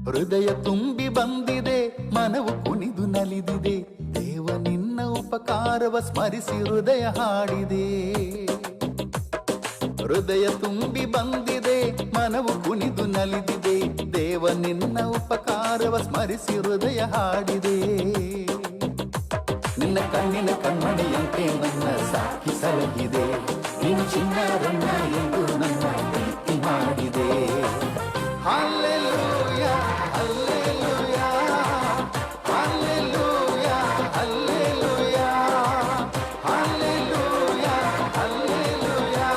ಹೃದಯ ತುಂಬಿ ಬಂದಿದೆ, ಮನವು ಕುಣಿದು ನಲಿದಿದೆ, ದೇವ ನಿನ್ನ ಉಪಕಾರವ ಸ್ಮರಿಸಿ ಹೃದಯ ಹಾಡಿದೆ. ಹೃದಯ ತುಂಬಿ ಬಂದಿದೆ, ಮನವು ಕುಣಿದು ನಲಿದಿದೆ, ದೇವ ನಿನ್ನ ಉಪಕಾರವ ಸ್ಮರಿಸಿ ಹೃದಯ ಹಾಡಿದೆ. ನಿನ್ನ ಕಣ್ಣಿನ ಕಣ್ಮಣಿಯಂತೆ ನನ್ನ ಸಾಕಿ ಸಲಗಿದೆ, ನೀನು ಚಿನ್ನಾರನ್ನ ಎಂದು ನನ್ನ ಪ್ರೀತಿ ಮಾಡಿದೆ. Hallelujah hallelujah hallelujah hallelujah hallelujah hallelujah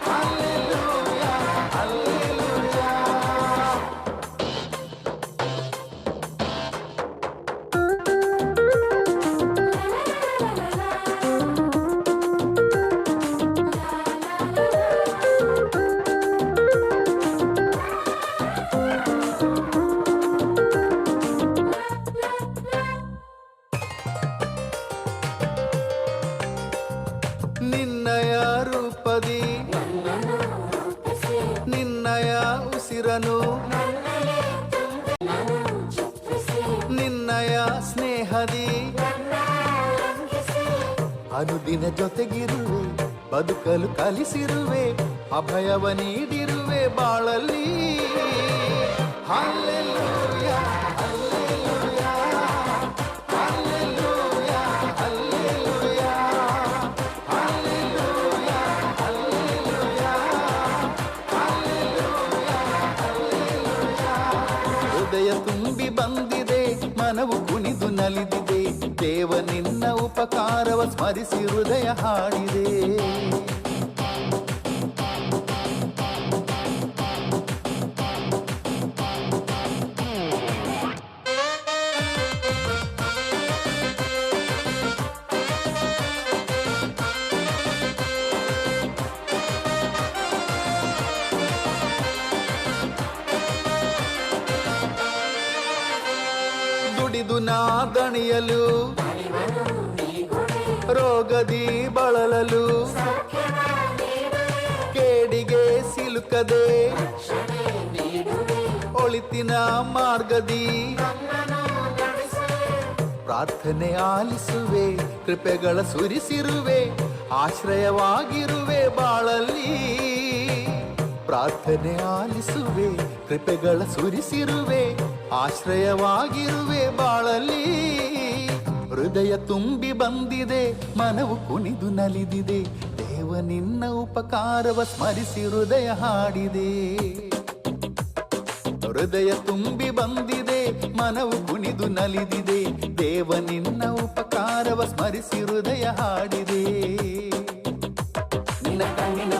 hallelujah hallelujah. ನಿನ್ನಯ ರೂಪದಿ ನಿನ್ನಯ ಉಸಿರನು, ನಿನ್ನಯ ಸ್ನೇಹದಿ ಅನುದಿನ ಜೊತೆಗಿರುವೆ, ಬದುಕಲು ಕಲಿಸಿರುವೆ, ಅಭಯವ ನೀಡಿರುವೆ ಬಾಳಲ್ಲಿ. Hallelujah hallelujah hallelujah hallelujah hallelujah hallelujah hallelujah hallelujah. ಹೃದಯ ತುಂಬಿ ಬಂದಿದೆ, ಮನವು ಕುಣಿದು ನಲಿದಿದೆ, ದೇವ ನಿನ್ನ ಉಪಕಾರವ ಸ್ಮರಿಸಿ ಹೃದಯ ಹಾಡಿದೆ. ದುಡಿದು ನಾ ದಣಿಯಲು, ರೋಗದಿ ಬಳಲಲು, ಕೇಡಿಗೆ ಸಿಲುಕದೆ, ಒಳಿತಿನ ಮಾರ್ಗದಿ ಪ್ರಾರ್ಥನೆ ಆಲಿಸುವೆ, ಕೃಪೆಗಳ ಸುರಿಸಿರುವೆ, ಆಶ್ರಯವಾಗಿರುವೆ ಬಾಳಲ್ಲಿ. ಪ್ರಾರ್ಥನೆ ಆಲಿಸುವೆ, ಕೃಪೆಗಳ ಸುರಿಸಿರುವೆ, ಆಶ್ರಯವಾಗಿರುವೆ ಬಾಳಲ್ಲಿ. ಹೃದಯ ತುಂಬಿ ಬಂದಿದೆ, ಮನವು ಕುಣಿದು ನಲಿದಿದೆ, ದೇವ ನಿನ್ನ ಉಪಕಾರವ ಸ್ಮರಿಸಿ ಹೃದಯ ಹಾಡಿದೆ. ಹೃದಯ ತುಂಬಿ ಬಂದಿದೆ, ಮನವು ಕುಣಿದು ನಲಿದಿದೆ, ದೇವ ನಿನ್ನ ಉಪಕಾರವ ಸ್ಮರಿಸಿ ಹೃದಯ ಹಾಡಿದೆ. ನಿನ್ನ ಕಣ್ಣಿನ